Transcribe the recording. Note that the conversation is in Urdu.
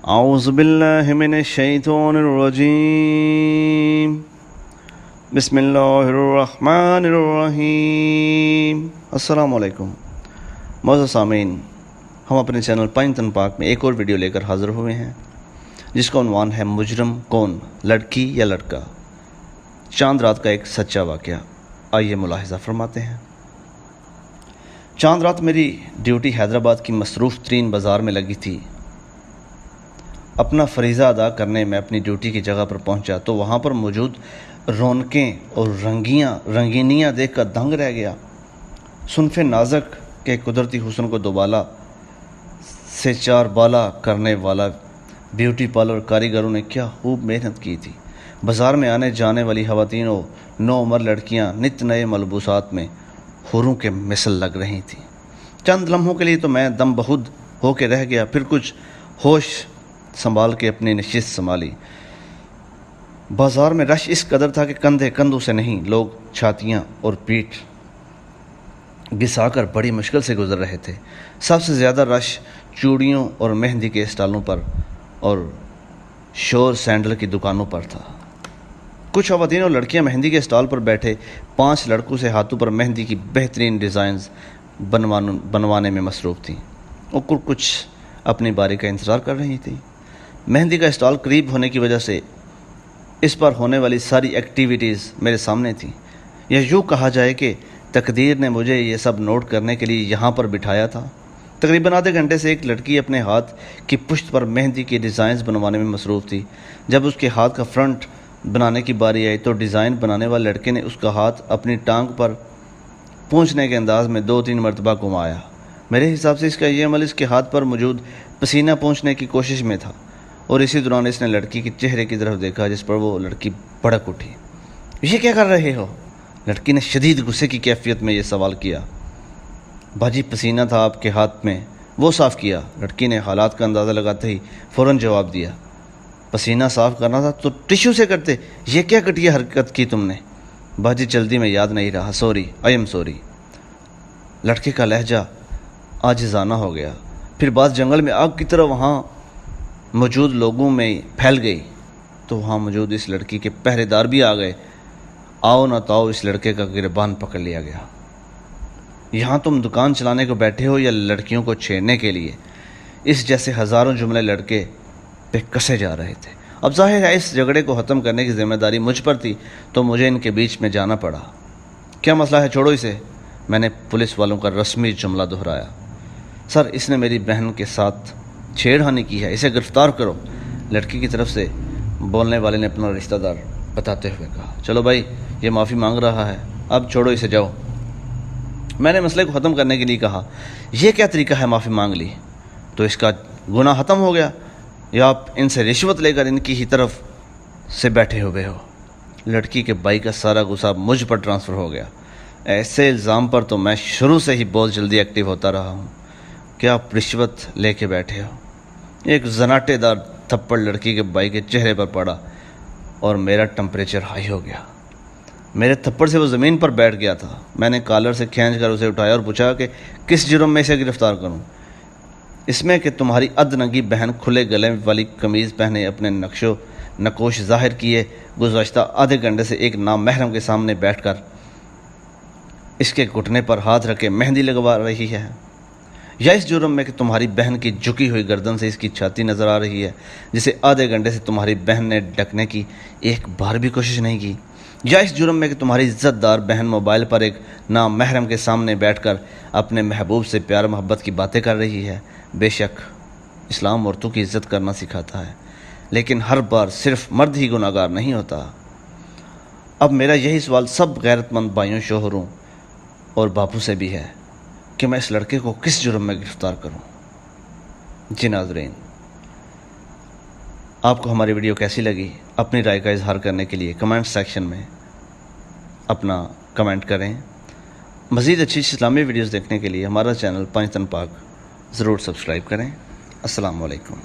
اعوذ باللہ من الشیطان الرجیم بسم اللہ الرحمن الرحیم۔ السلام علیکم معزز سامعین، ہم اپنے چینل پنجتن پاک میں ایک اور ویڈیو لے کر حاضر ہوئے ہیں جس کا عنوان ہے مجرم کون، لڑکی یا لڑکا؟ چاند رات کا ایک سچا واقعہ، آئیے ملاحظہ فرماتے ہیں۔ چاند رات میری ڈیوٹی حیدرآباد کی مصروف ترین بازار میں لگی تھی۔ اپنا فریضہ ادا کرنے میں اپنی ڈیوٹی کی جگہ پر پہنچا تو وہاں پر موجود رونقیں اور رنگینیاں دیکھ کر دنگ رہ گیا۔ صنف نازک کے قدرتی حسن کو دوبالا سے چار بالا کرنے والا بیوٹی پارلر کاریگروں نے کیا خوب محنت کی تھی۔ بازار میں آنے جانے والی خواتین و نوعمر لڑکیاں نت نئے ملبوسات میں حوروں کے مثل لگ رہی تھیں۔ چند لمحوں کے لیے تو میں دم بہد ہو کے رہ گیا، پھر کچھ ہوش سنبھال کے اپنی نشست سنبھالی۔ بازار میں رش اس قدر تھا کہ کندھے کندھوں سے نہیں، لوگ چھاتیاں اور پیٹھ گھسا کر بڑی مشکل سے گزر رہے تھے۔ سب سے زیادہ رش چوڑیوں اور مہندی کے اسٹالوں پر اور شور سینڈل کی دکانوں پر تھا۔ کچھ خواتین اور لڑکیاں مہندی کے اسٹال پر بیٹھے 5 لڑکوں سے ہاتھوں پر مہندی کی بہترین ڈیزائنز بنوانے میں مصروف تھیں اور کچھ اپنی باری کا انتظار کر رہی تھیں۔ مہندی کا اسٹال قریب ہونے کی وجہ سے اس پر ہونے والی ساری ایکٹیویٹیز میرے سامنے تھیں، یا یوں کہا جائے کہ تقدیر نے مجھے یہ سب نوٹ کرنے کے لیے یہاں پر بٹھایا تھا۔ تقریباً آدھے گھنٹے سے ایک لڑکی اپنے ہاتھ کی پشت پر مہندی کی ڈیزائنز بنوانے میں مصروف تھی۔ جب اس کے ہاتھ کا فرنٹ بنانے کی باری آئی تو ڈیزائن بنانے والے لڑکے نے اس کا ہاتھ اپنی ٹانگ پر پہنچنے کے انداز میں 2-3 مرتبہ گھمایا۔ میرے حساب سے اس کا یہ عمل اس کے ہاتھ پر موجود پسینہ پہنچنے کی کوشش میں تھا، اور اسی دوران اس نے لڑکی کے چہرے کی طرف دیکھا جس پر وہ لڑکی بھڑک اٹھی۔ یہ کیا کر رہے ہو؟ لڑکی نے شدید غصے کی کیفیت میں یہ سوال کیا۔ باجی پسینہ تھا آپ کے ہاتھ میں، وہ صاف کیا۔ لڑکی نے حالات کا اندازہ لگاتے ہی فوراً جواب دیا۔ پسینہ صاف کرنا تھا تو ٹشو سے کرتے، یہ کیا گھٹیا حرکت کی تم نے؟ باجی جلدی میں یاد نہیں رہا، سوری، آئی ایم سوری۔ لڑکے کا لہجہ عاجزانہ ہو گیا۔ پھر بات جنگل میں آگ کی طرح وہاں موجود لوگوں میں پھیل گئی تو وہاں موجود اس لڑکی کے پہرے دار بھی آ گئے۔ آؤ نہ تاؤ اس لڑکے کا گریبان پکڑ لیا گیا۔ یہاں تم دکان چلانے کو بیٹھے ہو یا لڑکیوں کو چھیڑنے کے لیے؟ اس جیسے ہزاروں جملے لڑکے پہ کسے جا رہے تھے۔ اب ظاہر ہے اس جھگڑے کو ختم کرنے کی ذمہ داری مجھ پر تھی، تو مجھے ان کے بیچ میں جانا پڑا۔ کیا مسئلہ ہے، چھوڑو اسے، میں نے پولیس والوں کا رسمی جملہ دہرایا۔ سر، اس نے میری بہن کے ساتھ چھیڑخانی کی ہے، اسے گرفتار کرو، لڑکی کی طرف سے بولنے والے نے اپنا رشتہ دار بتاتے ہوئے کہا۔ چلو بھائی، یہ معافی مانگ رہا ہے، اب چھوڑو اسے، جاؤ۔ میں نے مسئلے کو ختم کرنے کے لیے کہا، یہ کیا طریقہ ہے، معافی مانگ لی تو اس کا گناہ ختم ہو گیا، یا آپ ان سے رشوت لے کر ان کی ہی طرف سے بیٹھے ہوئے ہو؟ لڑکی کے بھائی کا سارا غصہ مجھ پر ٹرانسفر ہو گیا۔ ایسے الزام پر تو میں شروع سے ہی بہت جلدی ایکٹیو ہوتا رہا ہوں، کیا آپ رشوت لے کے بیٹھے ہو؟ ایک زناٹے دار تھپڑ لڑکی کے بھائی کے چہرے پر پڑا اور میرا ٹمپریچر ہائی ہو گیا۔ میرے تھپڑ سے وہ زمین پر بیٹھ گیا تھا۔ میں نے کالر سے کھینچ کر اسے اٹھایا اور پوچھا کہ کس جرم میں اسے گرفتار کروں؟ اس میں کہ تمہاری ادنگی بہن کھلے گلے والی قمیض پہنے اپنے نقش و نکوش ظاہر کیے گزشتہ آدھے گھنٹے سے ایک نامحرم کے سامنے بیٹھ کر اس کے گھٹنے پر ہاتھ رکھے مہندی لگوا رہی ہے، یا اس جرم میں کہ تمہاری بہن کی جھکی ہوئی گردن سے اس کی چھاتی نظر آ رہی ہے جسے آدھے گھنٹے سے تمہاری بہن نے ڈھکنے کی ایک بار بھی کوشش نہیں کی، یا اس جرم میں کہ تمہاری عزت دار بہن موبائل پر ایک نامحرم کے سامنے بیٹھ کر اپنے محبوب سے پیار محبت کی باتیں کر رہی ہے۔ بے شک اسلام عورتوں کی عزت کرنا سکھاتا ہے، لیکن ہر بار صرف مرد ہی گناہ گار نہیں ہوتا۔ اب میرا یہی سوال سب غیرت مند بھائیوں، شوہروں اور باپوں سے بھی ہے کہ میں اس لڑکے کو کس جرم میں گرفتار کروں؟ جی ناظرین، آپ کو ہماری ویڈیو کیسی لگی؟ اپنی رائے کا اظہار کرنے کے لیے کمنٹ سیکشن میں اپنا کمنٹ کریں۔ مزید اچھی اسلامی ویڈیوز دیکھنے کے لیے ہمارا چینل پنجتن پاک ضرور سبسکرائب کریں۔ السلام علیکم۔